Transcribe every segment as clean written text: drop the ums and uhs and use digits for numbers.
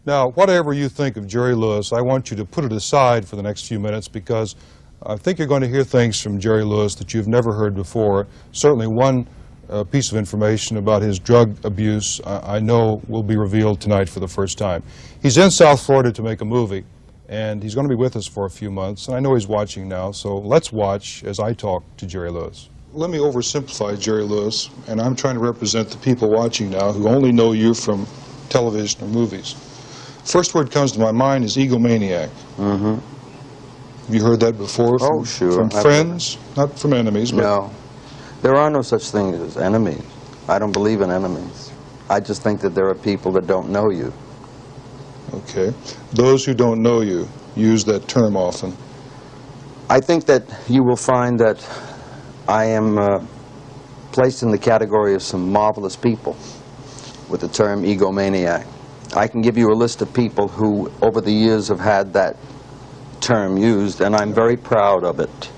Now, whatever you think of Jerry Lewis, I want you to put it aside for the next few minutes because I think you're going to hear things from Jerry Lewis that you've never heard before. Certainly one piece of information about his drug abuse I know will be revealed tonight for the first time. He's in South Florida to make a movie, and he's going to be with us for a few months, and I know he's watching now, so let's watch as I talk to Jerry Lewis. Let me oversimplify Jerry Lewis, and I'm trying to represent the people watching now who only know you from television or movies. First word comes to my mind is egomaniac. Mm-hmm. Have you heard that before? Oh, sure. From friends, not from enemies. But no. There are no such things as enemies. I don't believe in enemies. I just think that there are people that don't know you. Okay. Those who don't know you use that term often. I think that you will find that I am placed in the category of some marvelous people with the term egomaniac. I can give you a list of people who over the years have had that term used, and I'm very proud of it.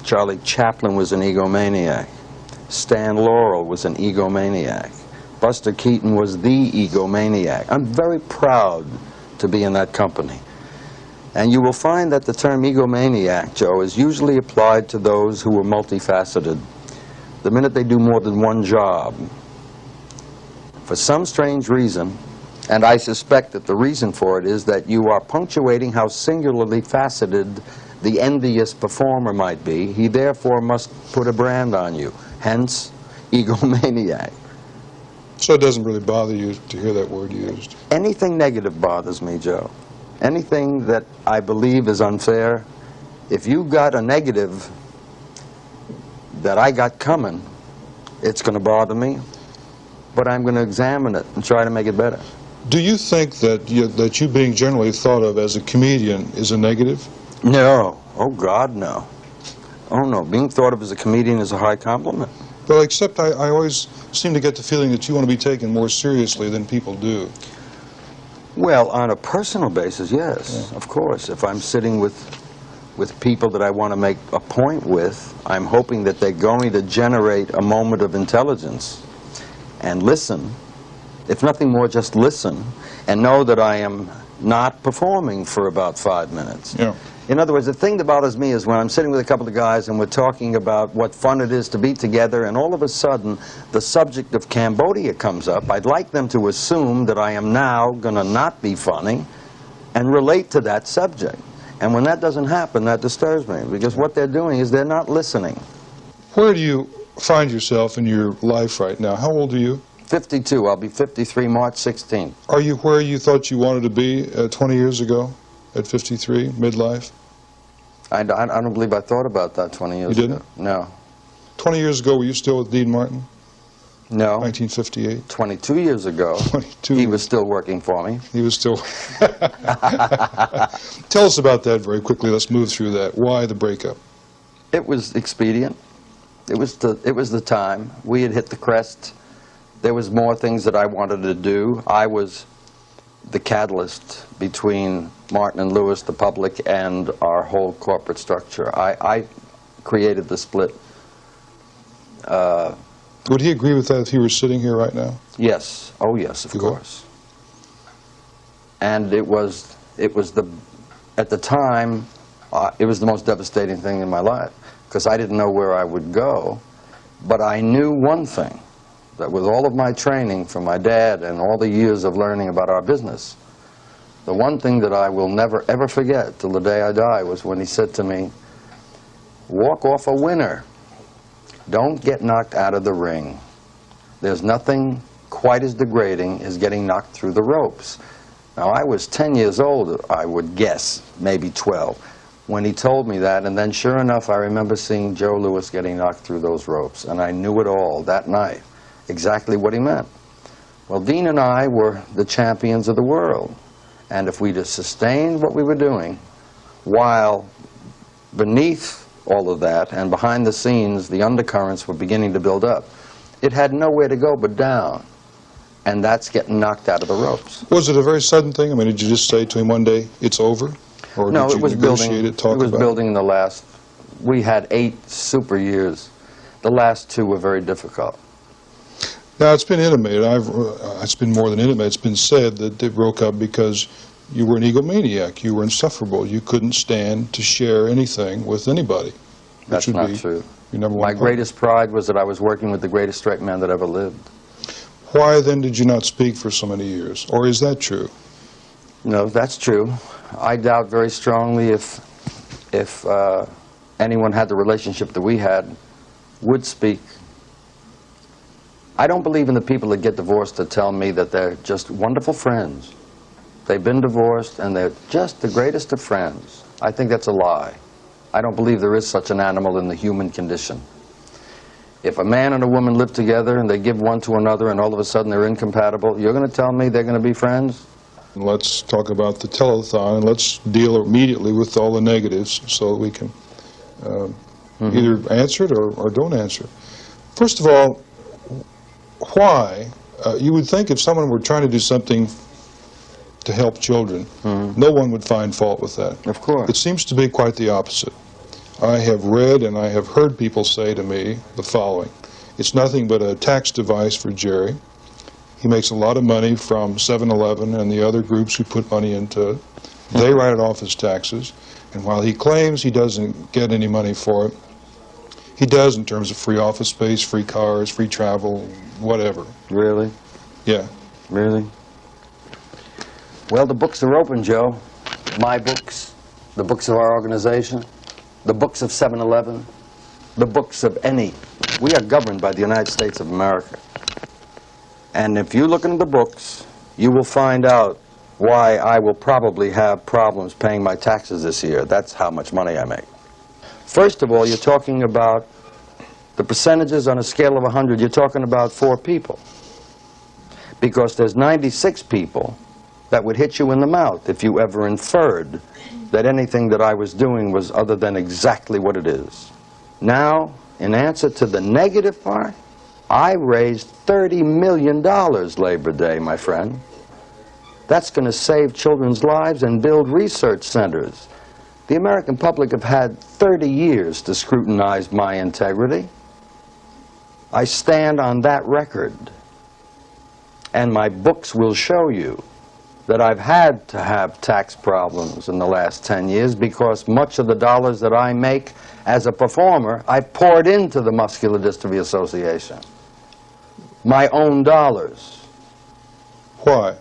Charlie Chaplin was an egomaniac. Stan Laurel was an egomaniac. Buster Keaton was the egomaniac. I'm very proud to be in that company. And you will find that the term egomaniac, Joe, is usually applied to those who are multifaceted. The minute they do more than one job, for some strange reason, and I suspect that the reason for it is that you are punctuating how singularly faceted the envious performer might be. He therefore must put a brand on you, hence egomaniac. So it doesn't really bother you to hear that word used? Anything negative bothers me, Joe. Anything that I believe is unfair, if you got a negative that I got coming, it's going to bother me, but I'm going to examine it and try to make it better. Do you think that you being generally thought of as a comedian is a negative? No. Oh, God, no. Oh, no. Being thought of as a comedian is a high compliment. Well, except I always seem to get the feeling that you want to be taken more seriously than people do. Well, on a personal basis, yes, yeah. Of course. If I'm sitting with people that I want to make a point with, I'm hoping that they're going to generate a moment of intelligence and listen. If nothing more, just listen and know that I am not performing for about 5 minutes. Yeah. In other words, the thing that bothers me is when I'm sitting with a couple of guys and we're talking about what fun it is to be together, and all of a sudden the subject of Cambodia comes up. I'd like them to assume that I am now going to not be funny and relate to that subject. And when that doesn't happen, that disturbs me, because what they're doing is they're not listening. Where do you find yourself in your life right now? How old are you? 52. I'll be 53 March 16th. Are you where you thought you wanted to be 20 years ago at 53, midlife? I don't believe I thought about that 20 years ago. You didn't? No. 20 years ago, were you still with Dean Martin? No. 1958? 22 years ago, 22. He was still working for me. He was still... Tell us about that very quickly. Let's move through that. Why the breakup? It was expedient. It was the time. We had hit the crest. There was more things that I wanted to do. I was the catalyst between Martin and Lewis, the public, and our whole corporate structure. I created the split. Would he agree with that if he were sitting here right now? Yes. Oh, yes, of course. And it was at the time, it was the most devastating thing in my life, because I didn't know where I would go, but I knew one thing, that with all of my training from my dad and all the years of learning about our business, the one thing that I will never ever forget till the day I die was when he said to me, walk off a winner. Don't get knocked out of the ring. There's nothing quite as degrading as getting knocked through the ropes. Now, I was 10 years old, I would guess, maybe 12, when he told me that, and then sure enough, I remember seeing Joe Louis getting knocked through those ropes, and I knew it all that night, exactly what he meant. Well, Dean and I were the champions of the world, and if we'd have sustained what we were doing, while beneath all of that and behind the scenes the undercurrents were beginning to build up, it had nowhere to go but down, and that's getting knocked out of the ropes. Was it a very sudden thing? I mean, did you just say to him one day, it's over? Or no, did you it was negotiate building. it, talk it was about building in the last. We had 8 super years. The last 2 were very difficult. Now, it's been intimated. It's been more than intimate. It's been said that they broke up because you were an egomaniac. You were insufferable. You couldn't stand to share anything with anybody. That's not true. Your number one My greatest pride was that I was working with the greatest straight man that ever lived. Why then did you not speak for so many years? Or is that true? No, that's true. I doubt very strongly if anyone had the relationship that we had would speak. I don't believe in the people that get divorced that tell me that they're just wonderful friends. They've been divorced and they're just the greatest of friends. I think that's a lie. I don't believe there is such an animal in the human condition. If a man and a woman live together and they give one to another and all of a sudden they're incompatible, you're going to tell me they're going to be friends? Let's talk about the telethon, and let's deal immediately with all the negatives so that we can either answer it or don't answer it. First of all, why? You would think if someone were trying to do something to help children, no one would find fault with that. Of course. It seems to be quite the opposite. I have read and I have heard people say to me the following: it's nothing but a tax device for Jerry. He makes a lot of money from 7-Eleven and the other groups who put money into it. They write it off as taxes, and while he claims he doesn't get any money for it, he does in terms of free office space, free cars, free travel, whatever. Really? Yeah. Really? Well, the books are open, Joe. My books, the books of our organization, the books of 7-Eleven, the books of any. We are governed by the United States of America. And if you look into the books, you will find out why I will probably have problems paying my taxes this year. That's how much money I make. First of all, you're talking about the percentages on a scale of 100. You're talking about 4 people. Because there's 96 people that would hit you in the mouth if you ever inferred that anything that I was doing was other than exactly what it is. Now, in answer to the negative part, I raised $30 million Labor Day, my friend. That's going to save children's lives and build research centers. The American public have had 30 years to scrutinize my integrity. I stand on that record. And my books will show you that I've had to have tax problems in the last 10 years because much of the dollars that I make as a performer, I poured into the Muscular Dystrophy Association. My own dollars. Why?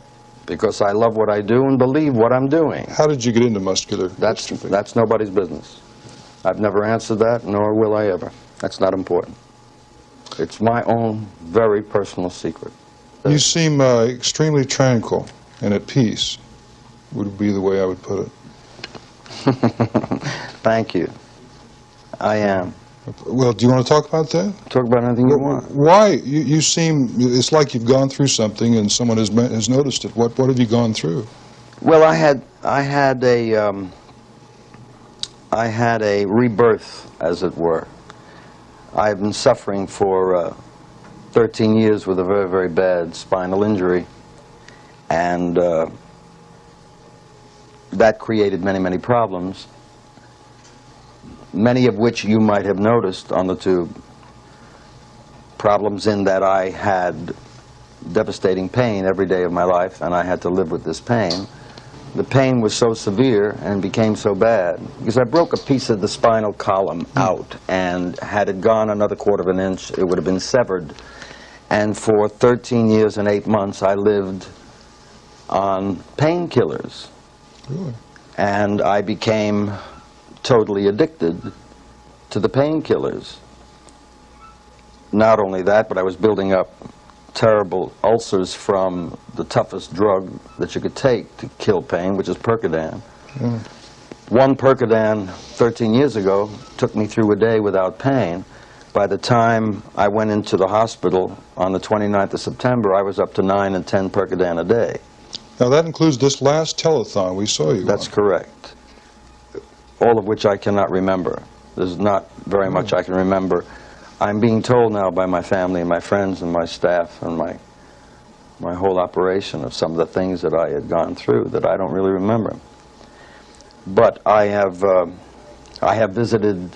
Because I love what I do and believe what I'm doing. How did you get into muscular dystrophy? That's nobody's business. I've never answered that, nor will I ever. That's not important. It's my own very personal secret. You seem extremely tranquil and at peace, would be the way I would put it. Thank you. I am. Well, do you want to talk about that? Talk about anything you want. Why? You seem, it's like you've gone through something and someone has noticed it. What have you gone through? Well, I had a rebirth, as it were. I've been suffering for 13 years with a very, very bad spinal injury, and that created many, many problems, many of which you might have noticed on the tube. Problems in that I had devastating pain every day of my life, and I had to live with this pain. The pain was so severe and became so bad because I broke a piece of the spinal column out, and had it gone another quarter of an inch, it would have been severed. And for 13 years and 8 months, I lived on painkillers. Really? And I became totally addicted to the painkillers. Not only that, but I was building up terrible ulcers from the toughest drug that you could take to kill pain, which is Percodan. Mm. One Percodan 13 years ago took me through a day without pain. By the time I went into the hospital on the 29th of September, I was up to 9 and 10 Percodan a day. Now that includes this last telethon we saw you That's on. correct. All of which I cannot remember. There's not very much I can remember. I'm being told now by my family and my friends and my staff and my whole operation of some of the things that I had gone through that I don't really remember. But I have visited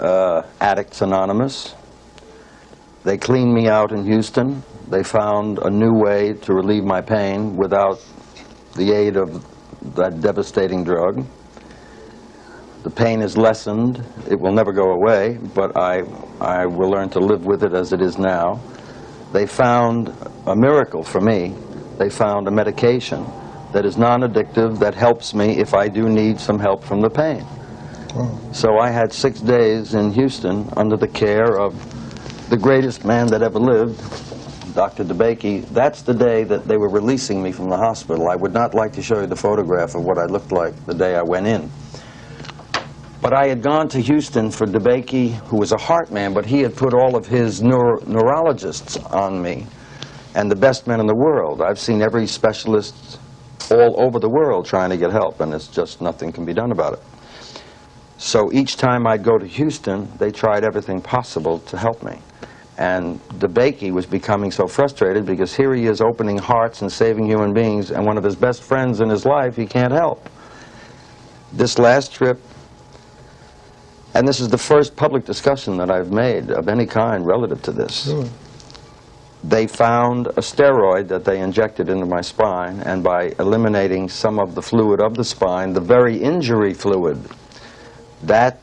Addicts Anonymous. They cleaned me out in Houston. They found a new way to relieve my pain without the aid of that devastating drug. The pain is lessened. It will never go away, but I will learn to live with it as it is now. They found a miracle for me. They found a medication that is non-addictive, that helps me if I do need some help from the pain. Wow. So I had 6 days in Houston under the care of the greatest man that ever lived, Dr. DeBakey. That's the day that they were releasing me from the hospital. I would not like to show you the photograph of what I looked like the day I went in. But I had gone to Houston for DeBakey, who was a heart man, but he had put all of his neurologists on me, and the best men in the world. I've seen every specialist all over the world trying to get help, and it's just nothing can be done about it. So each time I'd go to Houston, they tried everything possible to help me. And DeBakey was becoming so frustrated because here he is opening hearts and saving human beings, and one of his best friends in his life he can't help. This last trip, and this is the first public discussion that I've made of any kind relative to this. Really? They found a steroid that they injected into my spine, and by eliminating some of the fluid of the spine, the very injury fluid, that,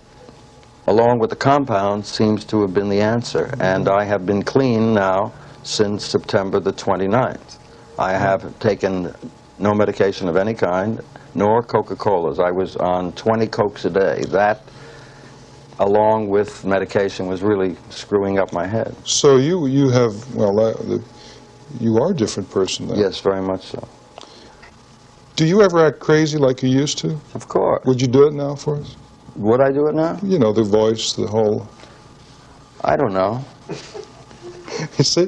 along with the compound, seems to have been the answer. And I have been clean now since September the 29th. I have taken no medication of any kind, nor Coca-Colas. I was on 20 Cokes a day. That, along with medication, was really screwing up my head. So you have, well, you are a different person then. Yes, very much so. Do you ever act crazy like you used to? Of course. Would you do it now for us? Would I do it now? You know, the voice, the whole... I don't know. You see?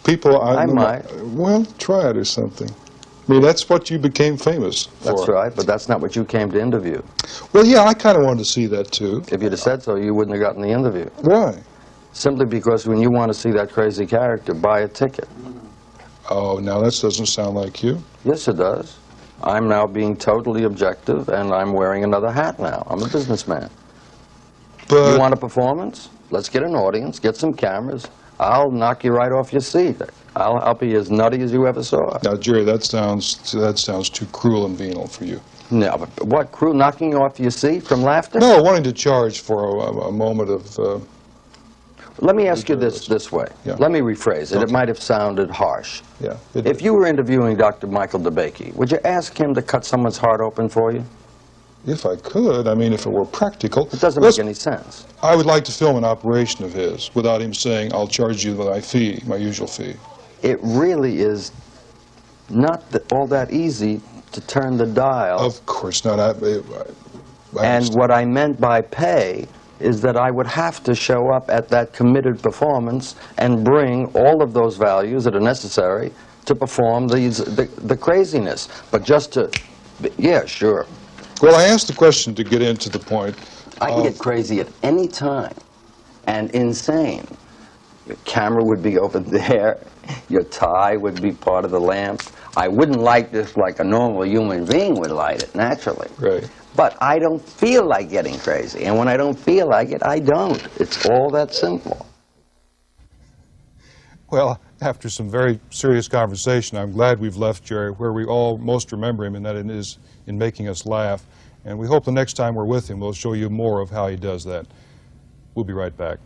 People... I might. Well, try it or something. I mean, that's what you became famous for. That's right, but that's not what you came to interview. Well, yeah, I kind of wanted to see that, too. If you'd have said so, you wouldn't have gotten the interview. Why? Simply because when you want to see that crazy character, buy a ticket. Oh, now that doesn't sound like you. Yes, it does. I'm now being totally objective, and I'm wearing another hat now. I'm a businessman. But You want a performance? Let's get an audience, get some cameras. I'll knock you right off your seat. I'll be as nutty as you ever saw. now, Jerry, that sounds too cruel and venal for you. No, but what, crew knocking you off your seat from laughter? No, wanting to charge for a moment of... Let me ask you this way. Yeah. Let me rephrase it. Okay. It might have sounded harsh. Yeah. If you were interviewing Dr. Michael DeBakey, would you ask him to cut someone's heart open for you? If I could, I mean, if it were practical. It doesn't make any sense. I would like to film an operation of his without him saying, I'll charge you my fee, my usual fee. It really is not all that easy to turn the dial. Of course not. And what I meant by pay is that I would have to show up at that committed performance and bring all of those values that are necessary to perform the craziness. But just to, yeah, sure. Well, I asked the question to get into the point. I can get crazy at any time and insane. Your camera would be over there. Your tie would be part of the lamp. I wouldn't light this like a normal human being would light it, naturally. Right. But I don't feel like getting crazy. And when I don't feel like it, I don't. It's all that simple. Well, after some very serious conversation, I'm glad we've left Jerry where we all most remember him, and that it is in making us laugh. And we hope the next time we're with him, we'll show you more of how he does that. We'll be right back.